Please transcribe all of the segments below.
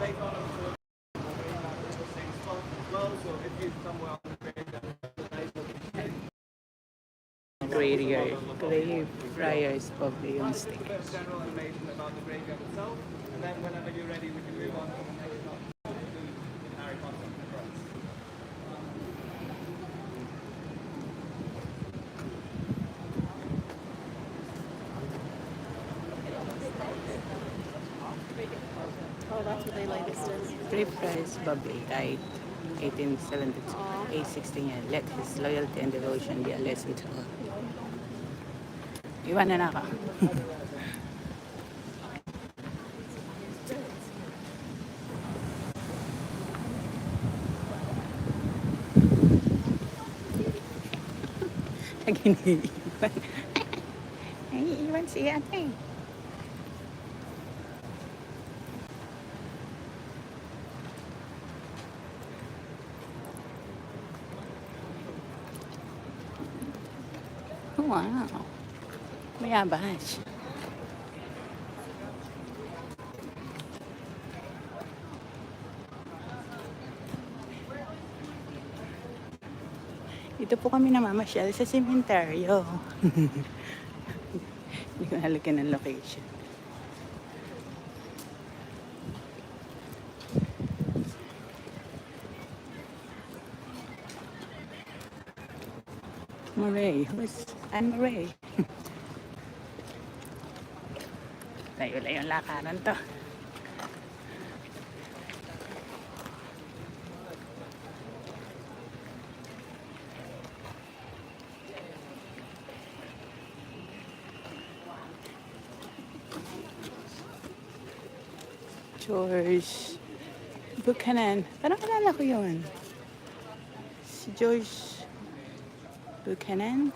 Grave friars probably on stick. General information about the graveyard itself, and then whenever you're ready, we can move on to the next one. Harry Potter. Oh, that's what they latest is. Grave friars Bobby died 1872. Age 16 years. Let his loyalty and devotion be a lesson to all. Iwan na ako. Nag-iniiwan. Naiiwan si ate. Wow. Mayabas. Dito po kami namamasyal sa sementeryo. Hindi ko nalagyan ng location. Murray. Who's Anne Murray? Layo-layo yung lakaran to. George Buchanan. Parang kilala ko yun. Si George Buchanan.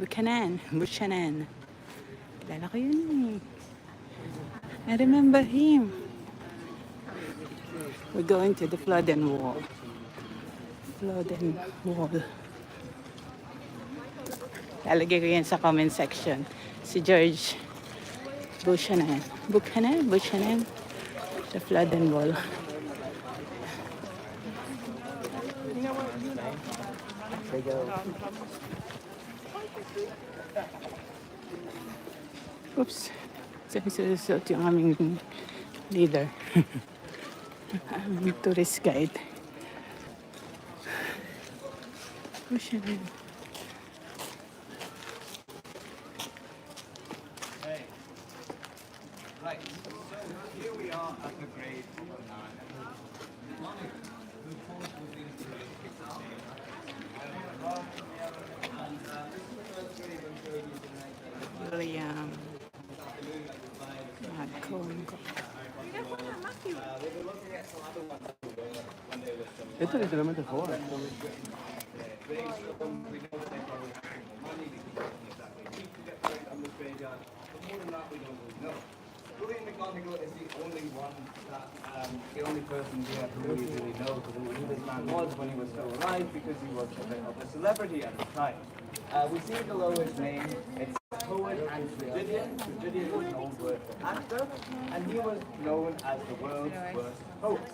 Buchanan. Kilala ko yun eh. I remember him. We're going to the Flodden Wall. Flodden Wall. Lalagay ko yan sa comment section. Si George Buchanan. Buchanan. The Flodden Wall. Oops. Susunod yung aming leader. Aming tourist guide. Buchanan. Right, so here we are at the grave of Monica, who falls within the exile. And this is the first grave I'm showing you tonight. William. Esto literalmente fue ahora. William McGonagall is the only one that, the only person we have to really know who this man was when he was still alive, because he was a bit of a celebrity at the time. We see below his name, it's poet and tragedian. Tragedian is an old word for actor, and he was known as the world's worst poet.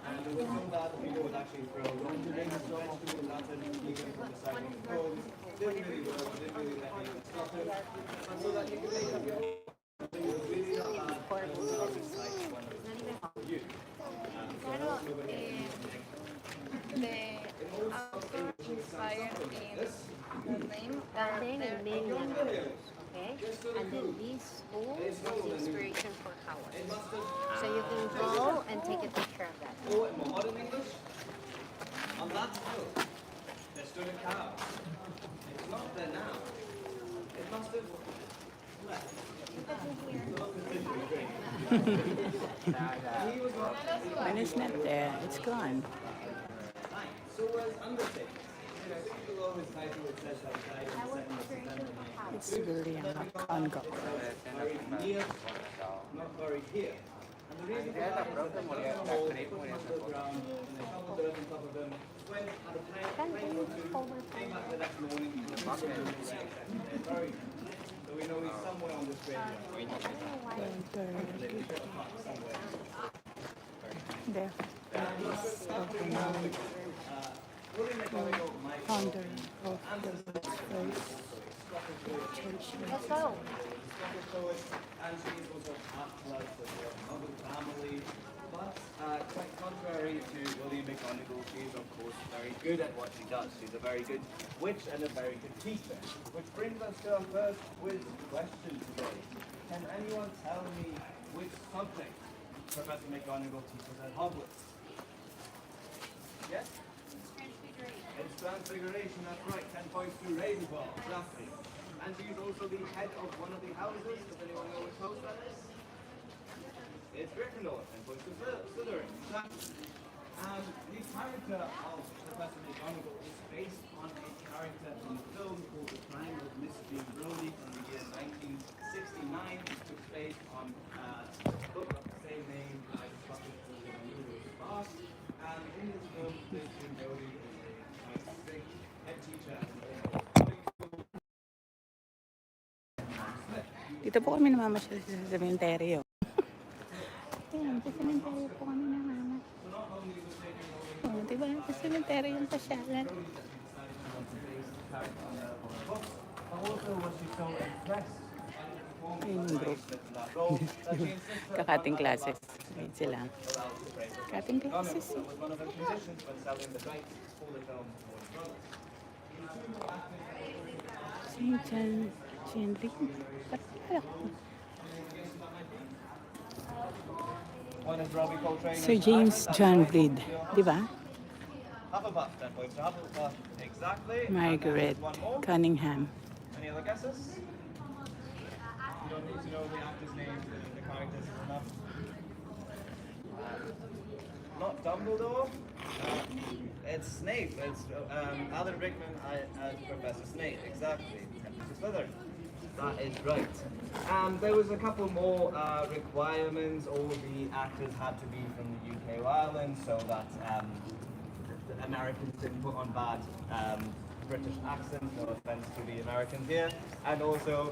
And it was so bad that people would actually throw roses vegetables at him, even from the side of the poems. Didn't really work, didn't really let anyone stop him. And so that you can make up your own. It was really not bad. It was not exciting when it was for you. Inspired in the name and then okay? And then this school was the inspiration for Howard. So you can go and take a picture of that. Oh, in modern English, on that hill, there stood a cow. It's not there now. It must have left. When it's not there, it's gone. So was Undertaker. Below his title it says that he died on the 2nd of September. It's William McGonagall. Buried near, not buried here. And the reason for that is that they dug a hole, put him underground, and they shoveled dirt on top of him, went, had a plane or two, came back the next morning, and the bucket was around them. They buried him. So we know he's somewhere on this graveyard. They put a plaque somewhere. there. He's founder of the world's first church. Let's go. And she is also half blood, so she has a noble family. But quite contrary to William McGonagall, she is of course very good at what she does. She's a very good witch and a very good teacher. Which brings us to our first quiz question today. Can anyone tell me which subject Professor McGonagall teaches at Hogwarts? Yes? It's Transfiguration, that's right. 10 points to Ravenclaw, exactly. And she's also the head of one of the houses. Does anyone know which house that is? It's Gryffindor, 10 points to Slytherin, exactly. And the character of Professor McGonagall is based on a character in the film called The Crime of Miss Jean Brodie from the year 1969. It took place on a book of the same name by the publisher Spark. And in this film, Miss Jean Brodie is a quite strict head teacher and Dito po kami namamasyal sa cementerio. Ayan, sa cementerio po kami namamasyal. Oh, diba? Sa cementerio yung pasyalan. also was she so impressed Ayun yung group. Kakating classes. Ayun sila. Kakating classes. one of the musicians when selling the rights for the film for his brother. St. John Henry. One is Robbie Coltrane. Sir James John Reed. Di ba? Hufflepuff, 10 points to Hufflepuff. Exactly. Margaret One more. Cunningham. Any other guesses? You don't need to know the actors' names, the characters is enough. Not Dumbledore. It's Snape. It's Alan Rickman as Professor Snape. Exactly. Mr. Slytherin. That is right. There was a couple more requirements. All the actors had to be from the UK or Ireland, so that the Americans didn't put on bad British accents, no offense to the Americans here. And also,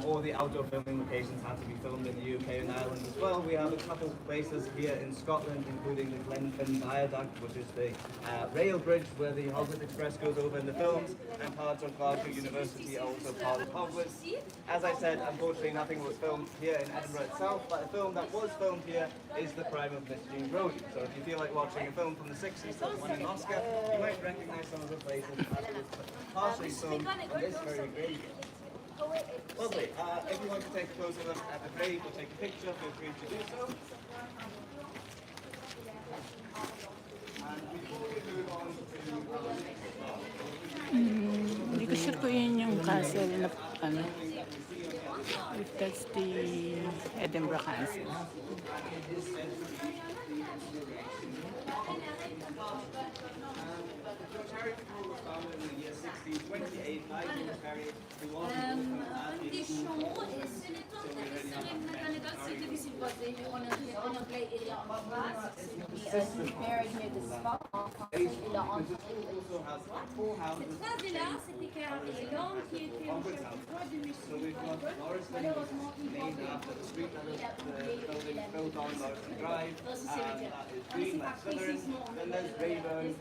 all the outdoor filming locations had to be filmed in the UK and Ireland as well. We have a couple places here in Scotland, including the Glenfin Viaduct, which is the rail bridge where the Hogwarts Express goes over in the films, and parts of Glasgow University are also part of Hogwarts. As I said, unfortunately nothing was filmed here in Edinburgh itself, but a film that was filmed here is The Crime of Miss Jean Brodie. So if you feel like watching a film from the 60s that won an Oscar, you might recognise some of the places as it was partially filmed on this very graveyard. Lovely. If you want to take a closer look at the grave or take a picture, feel free to do so. And before we move on to Hindi ko sure kung yun yung castle na ano. If that's the Edinburgh Castle. named after the street that the building is built on, Morrison Drive, that is green like Slytherin. Then there's Rayburn,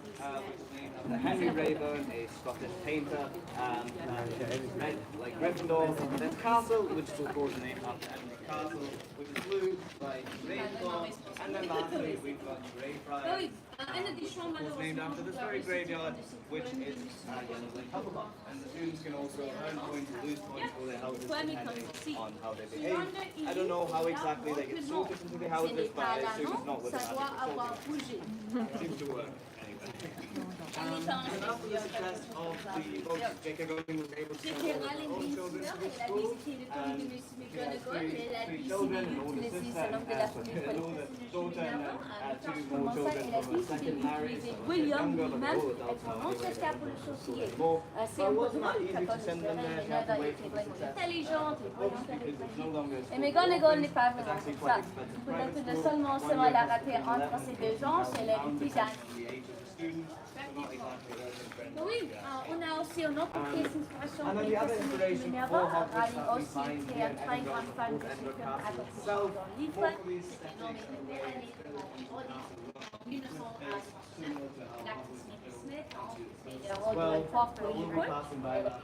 which is named after Henry Rayburn, a Scottish painter, red like Gryffindor. There's Castle, which is of course named after Edinburgh Castle, which is blue like Ravenclaw. And then lastly we've got Greyfriars, was named after this very graveyard, which is yellow like Hufflepuff. And the students can also earn points or lose points for their houses depending on how they behave. I don't know how exactly they get sorted into the houses, but I assume it's not with the magic sorting. Seems to work anyway. And after the success of the books, J.K. Rowling was able to send all her own children to this school, and she has three children, an older sister, an older daughter, and two more children from her second marriage. Younger, but they're all adults now anyway, so there's more. So it wasn't that easy to send them there, she had to wait for the success of the books because it's no longer a school. McGonagall n'est pas It's vraiment actually ça. quite expensive Peut-être private de school. seulement 1 seulement year la has rater entre ces deux ans, c'est le £50,000 plus depends on the age of the student, so not exactly urban friendly. Oui, on a aussi une autre pièce d'inspiration And then qui the est other inspiration for Hogwarts that we aussi find qui here est in très Edinburgh, grande of fan course, de ce Edinburgh film Castle adopté itself, dans le livre. both of these techniques and ways built on the castle Well, we'll be passing by that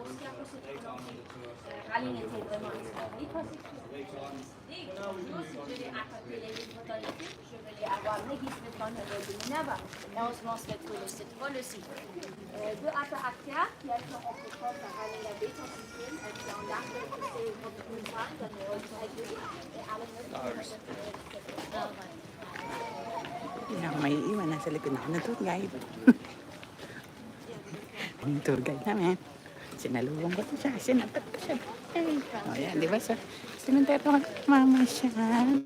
aussi un peu ce later on on the tour. Aline était vraiment inspirée par ces choses. Later on. Sinon, si je vais attraper les livres dans l'équipe, je vais les avoir négligés dans le de Minerva. Là, on se lance le trou, c'est trop le site. De Ata Akia, qui est en propos de Aline la bête en système, et puis en arbre, c'est votre montagne, dans le rôle de et Aline Hindi na ako may iiwan. Nasa likod ako ng tour guide. Yung tour guide namin. Sinalubong ko siya. Sinapat ko siya. Ay. O yan, di ba sa sementeryo ka mamasyal.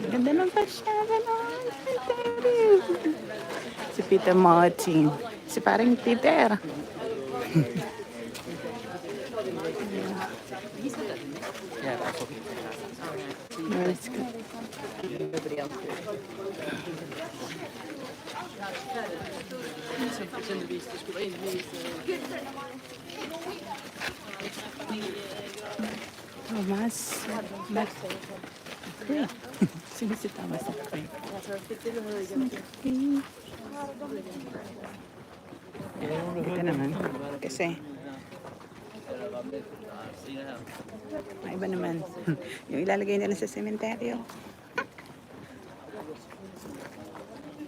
Ganda ng pasyalan. Si Peter Martin. Si paring Peter. Let's go. Thomas. Sino si Thomas? Ito naman. Kasi may iba naman. Yung ilalagay nila sa sementeryo.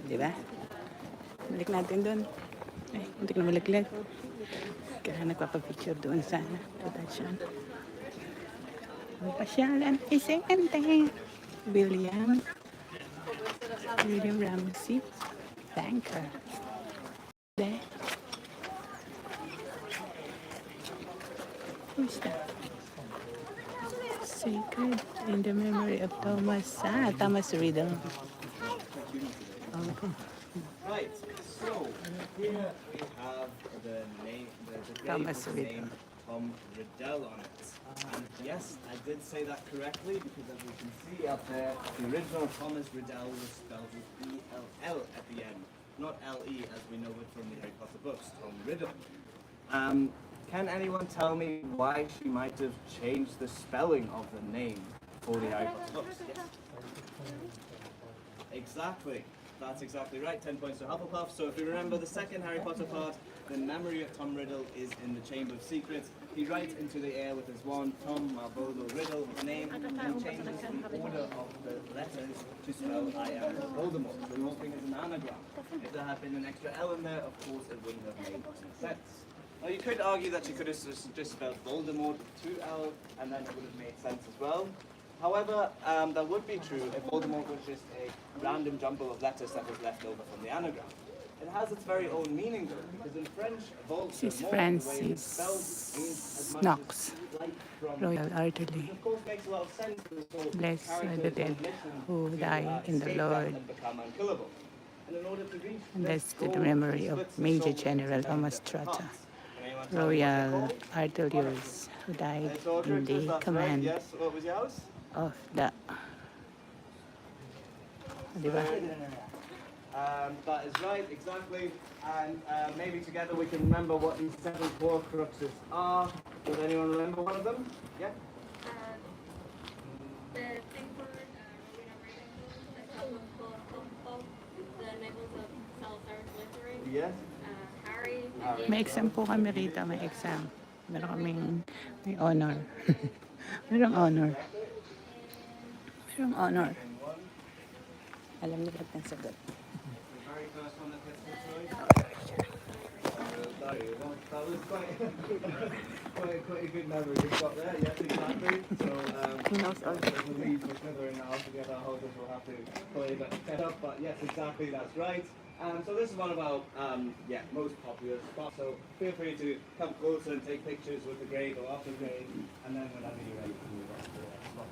Diba? Balik natin doon. Ay, hindi ko na malaglag. Kaya nagpapapicture doon sa production. Ang pasyalan ay semente. William Ramsey. Banker. There. Who's that? Sacred in the memory of Thomas. Thomas Riddle. Okay. Right, so here we have the name, the Thomas grave Riddle. name Tom Riddell on it. And yes, I did say that correctly because as we can see up there, the original Thomas Riddell was spelled with E-L-L at the end, not L-E as we know it from the Harry Potter books, Tom Riddle. Can anyone tell me why she might have changed the spelling of the name for the Harry Potter books? Yes. Exactly. That's exactly right. 10 points to Hufflepuff. So if you remember the second Harry Potter part, the memory of Tom Riddle is in the Chamber of Secrets. He writes into the air with his wand, Tom Marvolo Riddle, his name, and he changes the order of the letters to spell I am Voldemort. So the whole thing is an anagram. If there had been an extra L in there, of course it wouldn't have made sense. Now you could argue that you could have just spelled Voldemort with 2 L, and then it would have made sense as well. However, that would be true if Voldemort was just a random jumble of letters that was left over from the anagram. It has its very own meaning though, because in French, This is Voldemort, the way it's spelled, means as much Knox, as light from Royal Artillery. which of course makes a lot of sense because the whole Bless the characters dead on mission who to, die in the escape Lord. that and become unkillable. And in order to reach And this that's the goal, memory he of splits the Major soul General into 10 Thomas different Trotter, parts. Can anyone tell me what they're Royal called? Artilleries, who died It's all in good, the that's command right. Yes, what was yours? of the... Diba? That is right, exactly. And maybe together we can remember what these 7 Horcruxes are. Does anyone remember one of them? Yeah? The thing for the Nichols of Salazar Slytherin, Yes? Harry, May exam po kami rito, may exam. Meron kaming may honor. Merong honor. Merong honor. Alam niyo lahat ng sagot. The very first one that gets the choice. That was quite a good memory you've got there. Yes, exactly. So He knows all there's a lead for Slytherin now to get our houses. We'll have to play that set up. But yes, exactly. That's right. So this is one of our most popular spots. So feel free to come closer and take pictures with the grade or after grade, and then whenever you're ready to move on to the next spot.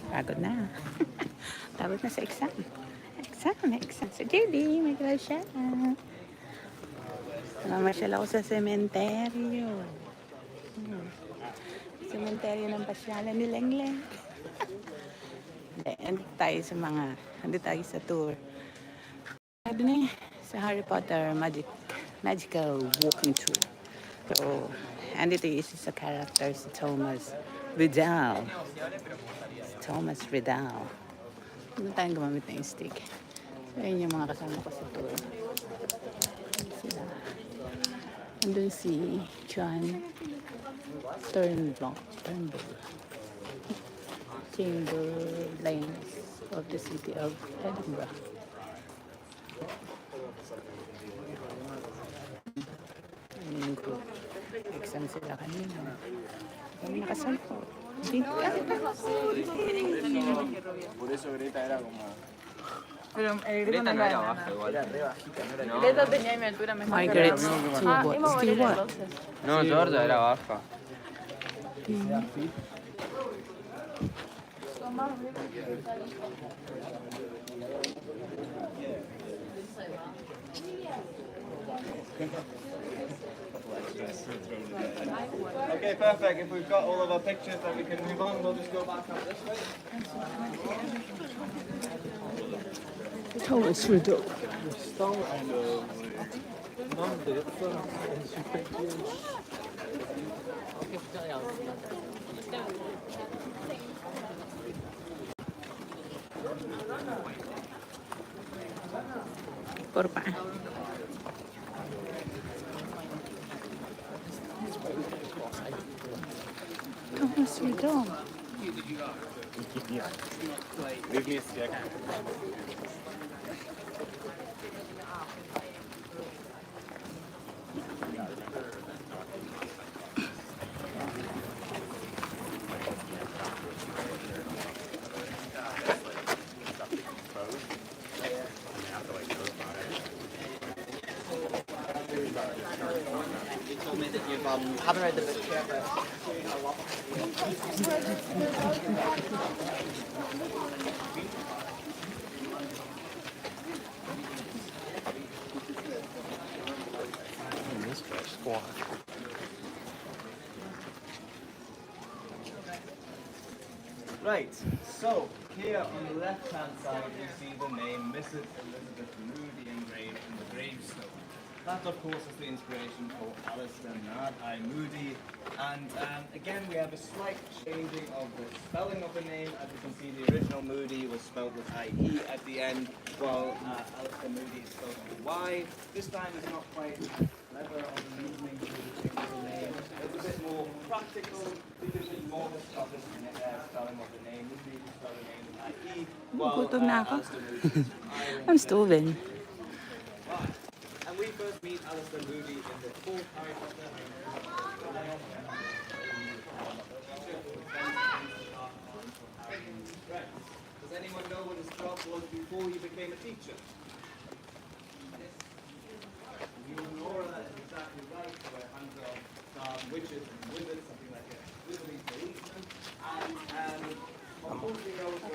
Pagod na. Pagod na sa exam. Exam. Si JD, may class siya. Namamasyal ako sa sementeryo. Sementeryo ng pasyalan ni Lengleng. Hindi, hindi tayo sa tour. Sabi na sa Harry Potter magical walking tour. So, andito yung isa sa character si Thomas Riddle. Thomas Riddle. Doon tayong gumamit ng stick. So, yun yung mga kasama ko sa tour. Sila. Andun si John Turnbull. Chamberlain of the city of Edinburgh. Yung group. Exam sila kanina. Kami nakasalpo. Por eso Greta era como. Pero Greta no era baja igual. Greta tenía mi altura mejor. Margaret que la mía. Stewart. Hemos venido Stewart. entonces. No, Georgia era baja. Okay, perfect. If we've got all of our pictures, then we can move on. We'll just go back up this way. Thomas Riddle. Por pa. Thomas Riddle. You told me that you haven't read the book yet. Right, so here on the left-hand side you see the name Mrs. Elizabeth Moody engraved in the gravestone. That, of course, is the inspiration for Alistair Mad-Eye Moody. And again, we have a slight changing of the spelling of the name. As you can see, the original Moody was spelled with I-E at the end, while Alistair Moody is spelled with Y. This time it's not quite as clever of a reasoning to change the name. It's a bit more practical because it's more the Scottish spelling of the name. Moody is spelled the name with I-E, while Gutom na ako. Alistair Moody is with I. I'm stolen. Right. And we first meet Alistair Moody in the fourth Harry Potter. Does anyone know what his job was before he became a teacher? You and Laura, that is exactly right. So a hunter of witches and wizards, something like a wizarding policeman. And unfortunately, there was a